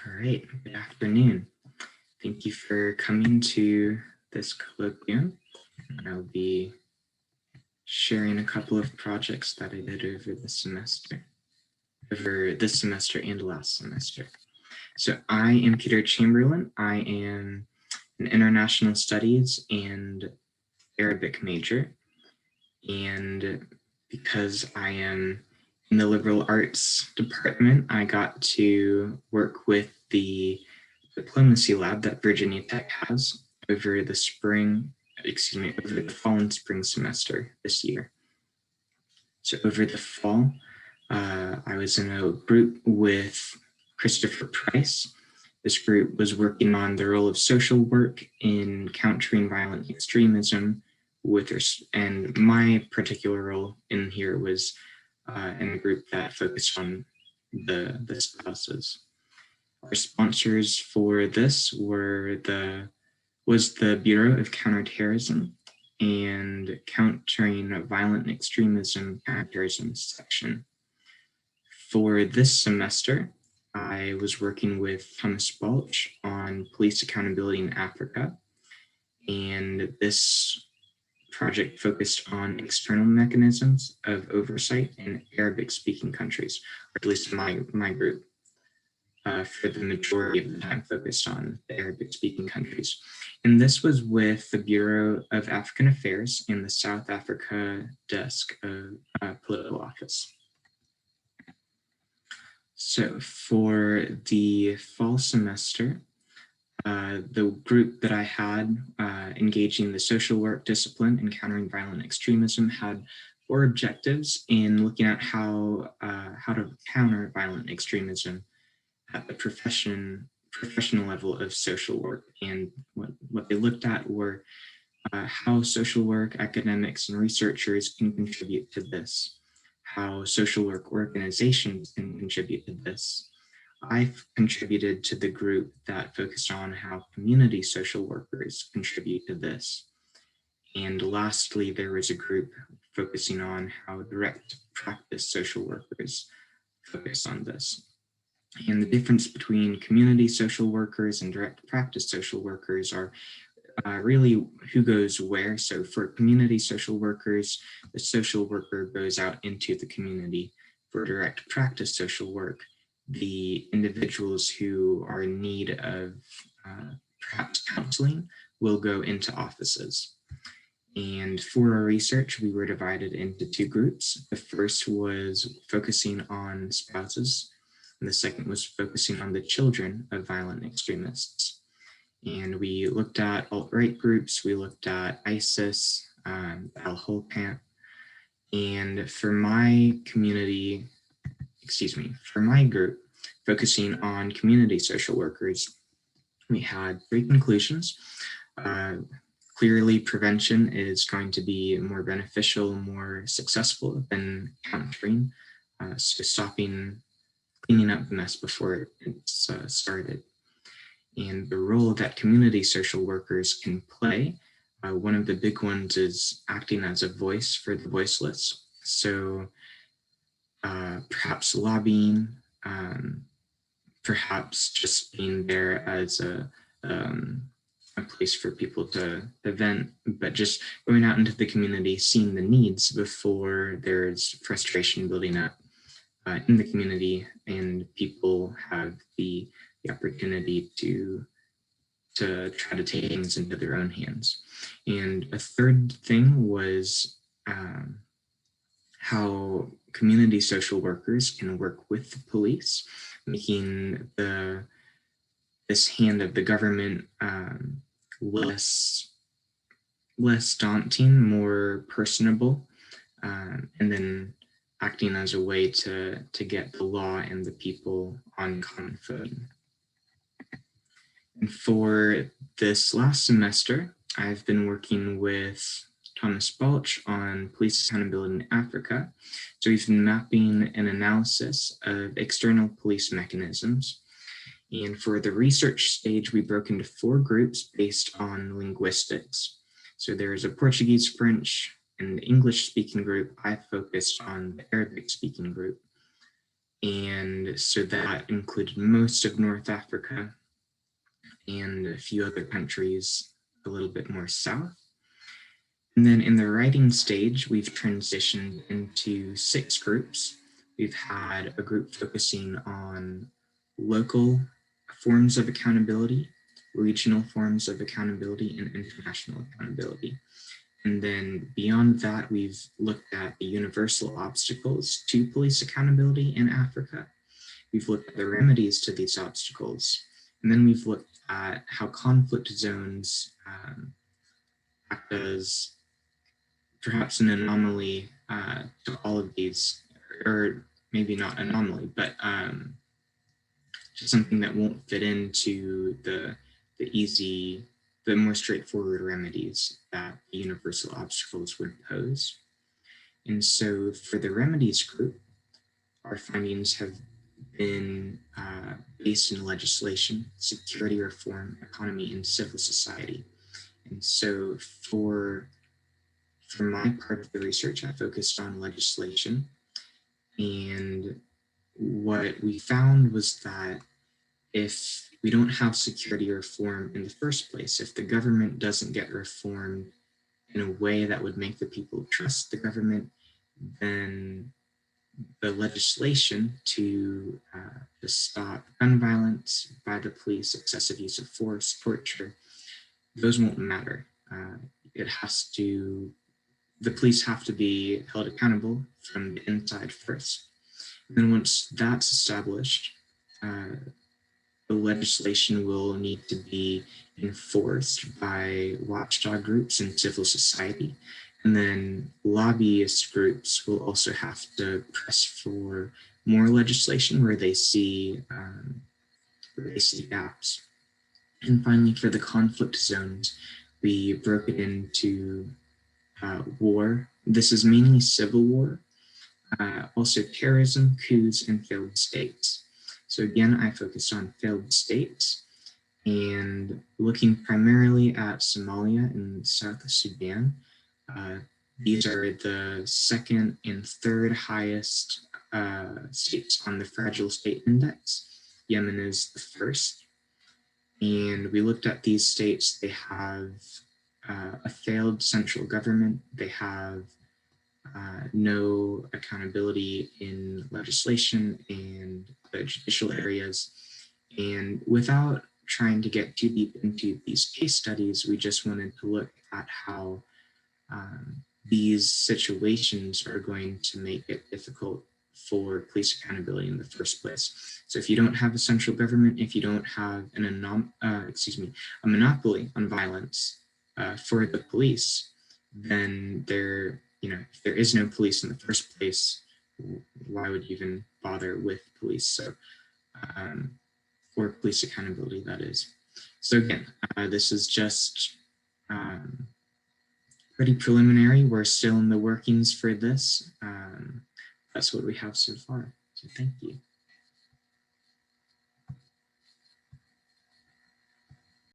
All right, good afternoon. Thank you for coming to this colloquium. I'll be sharing a couple of projects that I did over this semester and last semester. So I am Peter Chamberlain. I am an international studies and Arabic major. And because I am in the liberal arts department, I got to work with the diplomacy lab that Virginia Tech has over the fall and spring semester this year. So over the fall, I was in a group with Christopher Price. This group was working on the role of social work in countering violent extremism and my particular role in here was in a group that focused on the spouses. Our sponsors for this was the Bureau of Counterterrorism and Countering Violent Extremism Counterterrorism section. For this semester, I was working with Thomas Balch on police accountability in Africa, and this project focused on external mechanisms of oversight in Arabic-speaking countries, or at least my group. For the majority of the time focused on the Arabic-speaking countries. And this was with the Bureau of African Affairs in the South Africa desk of political office. So for the fall semester, the group that I had engaging the social work discipline and countering violent extremism had 4 objectives in looking at how to counter violent extremism at the professional level of social work. And what they looked at were how social work academics and researchers can contribute to this, how social work organizations can contribute to this. I've contributed to the group that focused on how community social workers contribute to this. And lastly, there was a group focusing on how direct practice social workers focus on this. And the difference between community social workers and direct practice social workers are really who goes where. So for community social workers, the social worker goes out into the community. For direct practice social work, the individuals who are in need of perhaps counseling will go into offices. And for our research, we were divided into 2 groups. The first was focusing on spouses, and the second was focusing on the children of violent extremists. And we looked at alt-right groups, we looked at ISIS, Al-Hol camp, and for my group, focusing on community social workers, we had 3 conclusions. Clearly, prevention is going to be more beneficial, more successful than countering, so cleaning up the mess before it's started. And the role that community social workers can play, one of the big ones is acting as a voice for the voiceless. So perhaps lobbying, perhaps just being there as a place for people to vent, but just going out into the community, seeing the needs before there's frustration building up in the community and people have the opportunity to try to take things into their own hands. And a third thing was how community social workers can work with the police, making this hand of the government less daunting, more personable, and then acting as a way to get the law and the people on common footing. And for this last semester, I've been working with Thomas Balch on police accountability in Africa. So we've been mapping an analysis of external police mechanisms. And for the research stage, we broke into 4 groups based on linguistics. So there's a Portuguese, French, and English-speaking group. I focused on the Arabic-speaking group. And so that included most of North Africa and a few other countries a little bit more south. And then in the writing stage, we've transitioned into 6 groups. We've had a group focusing on local forms of accountability, regional forms of accountability, and international accountability. And then beyond that, we've looked at the universal obstacles to police accountability in Africa. We've looked at the remedies to these obstacles. And then we've looked at how conflict zones act as perhaps an anomaly to all of these, or maybe not anomaly, but just something that won't fit into the easy, the more straightforward remedies that the universal obstacles would pose. And so for the remedies group, our findings have been based in legislation, security reform, economy, and civil society. And so for my part of the research, I focused on legislation. And what we found was that if we don't have security reform in the first place, if the government doesn't get reformed in a way that would make the people trust the government, then the legislation to stop gun violence by the police, excessive use of force, torture, those won't matter. It has to, the police have to be held accountable from the inside first. And then once that's established, the legislation will need to be enforced by watchdog groups and civil society. And then lobbyist groups will also have to press for more legislation where they see gaps. And finally, for the conflict zones, we broke it into war. This is mainly civil war, also terrorism, coups, and failed states. So again, I focused on failed states and looking primarily at Somalia and South Sudan. These are the second and third highest states on the Fragile State Index. Yemen is the first. And we looked at these states. They have a failed central government. They have no accountability in legislation and the judicial areas. And without trying to get too deep into these case studies, we just wanted to look at how these situations are going to make it difficult for police accountability in the first place. So if you don't have a central government, if you don't have a monopoly on violence for the police, then if there is no police in the first place, why would you even bother with police? So, or police accountability, that is. So again, this is just pretty preliminary. We're still in the workings for this. That's what we have so far. So thank you.